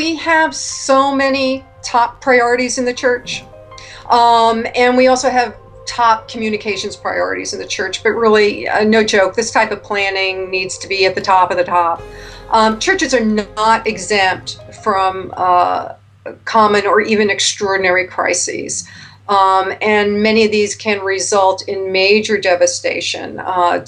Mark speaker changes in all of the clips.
Speaker 1: we have so many top priorities in the church. And we also have top communications priorities in the church, but really, no joke, this type of planning needs to be at the top of the top. Churches are not exempt from common or even extraordinary crises. And many of these can result in major devastation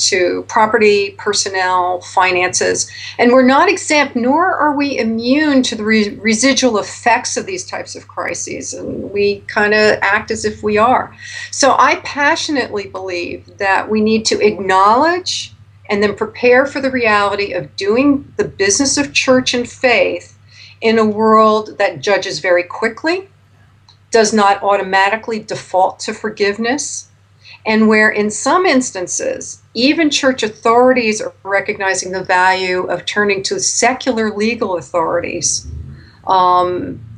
Speaker 1: to property, personnel, finances. And we're not exempt, nor are we immune to the residual effects of these types of crises. And we kind of act as if we are. So I passionately believe that we need to acknowledge and then prepare for the reality of doing the business of church and faith in a world that judges very quickly, does not automatically default to forgiveness, and where in some instances, even church authorities are recognizing the value of turning to secular legal authorities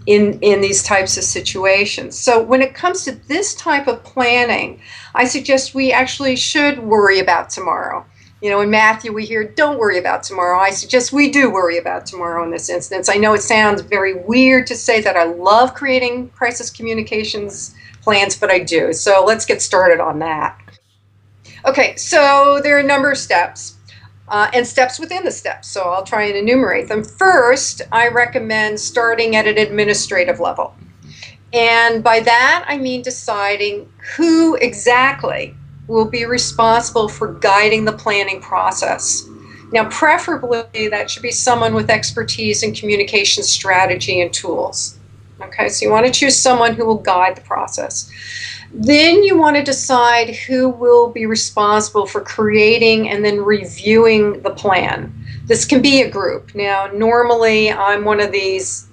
Speaker 1: in these types of situations. So when it comes to this type of planning, I suggest we actually should worry about tomorrow. You know, in Matthew we hear, don't worry about tomorrow. I suggest we do worry about tomorrow in this instance. I know it sounds very weird to say that I love creating crisis communications plans, but I do. So let's get started on that. Okay, so there are a number of steps and steps within the steps. So I'll try and enumerate them. First, I recommend starting at an administrative level. And by that, I mean deciding who exactly will be responsible for guiding the planning process. Now, preferably, that should be someone with expertise in communication strategy and tools. Okay, so you want to choose someone who will guide the process. Then you want to decide who will be responsible for creating and then reviewing the plan. This can be a group. Now, normally, I'm one of these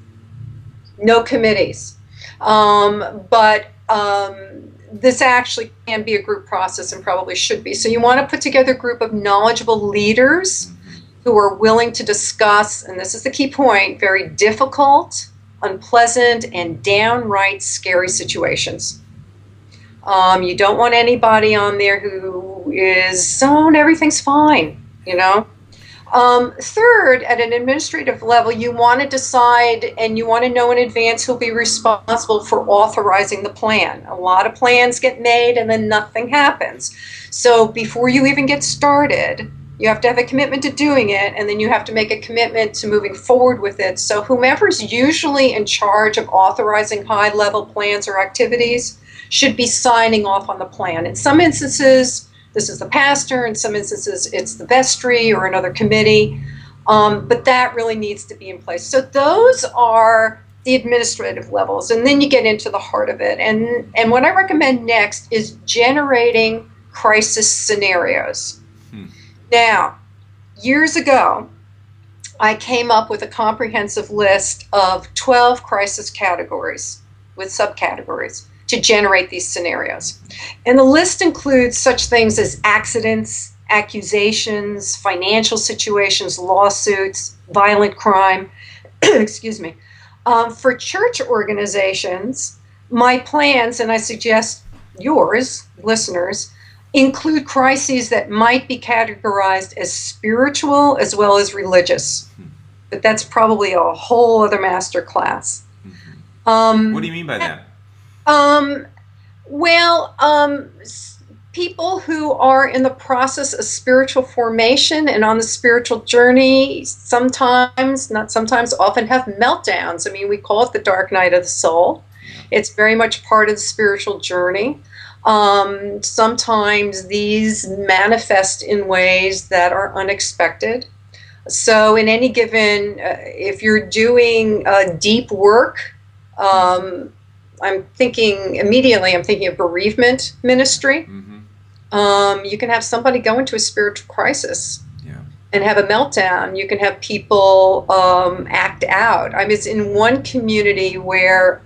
Speaker 1: no committees, but this actually can be a group process and probably should be. So you want to put together a group of knowledgeable leaders who are willing to discuss, and this is the key point, very difficult, unpleasant, and downright scary situations. You don't want anybody on there who is, oh, everything's fine, you know. Third, at an administrative level, you want to decide and you want to know in advance who'll be responsible for authorizing the plan. A lot of plans get made and then nothing happens. So before you even get started, you have to have a commitment to doing it, and then you have to make a commitment to moving forward with it. So whomever's usually in charge of authorizing high-level plans or activities should be signing off on the plan. In some instances, this is the pastor. In some instances, it's the vestry or another committee. But that really needs to be in place. So those are the administrative levels. And then you get into the heart of it. And what I recommend next is generating crisis scenarios. Now, years ago, I came up with a comprehensive list of 12 crisis categories with subcategories to generate these scenarios. And the list includes such things as accidents, accusations, financial situations, lawsuits, violent crime, excuse me. For church organizations, my plans, and I suggest yours, listeners, include crises that might be categorized as spiritual as well as religious. But that's probably a whole other master class.
Speaker 2: What do you mean by that?
Speaker 1: People who are in the process of spiritual formation and on the spiritual journey sometimes, not sometimes, often have meltdowns. I mean, we call it the dark night of the soul. It's very much part of the spiritual journey. Sometimes these manifest in ways that are unexpected. So in any given, if you're doing deep work, I'm thinking of bereavement ministry. You can have somebody go into a spiritual crisis and have a meltdown. You can have people act out. I was in one community where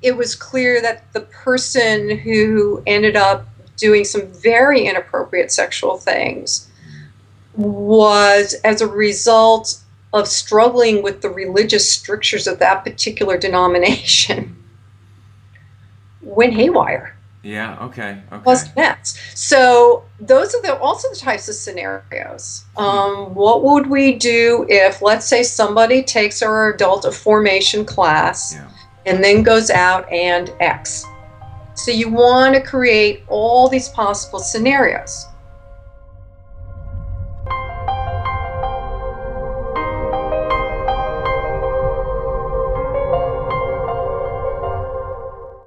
Speaker 1: it was clear that the person who ended up doing some very inappropriate sexual things was, as a result of struggling with the religious strictures of that particular denomination, went haywire.
Speaker 2: Yeah, okay, okay.
Speaker 1: Plus events. So those are also the types of scenarios. What would we do if, let's say, somebody takes our adult formation class and then goes out and X? So you want to create all these possible scenarios.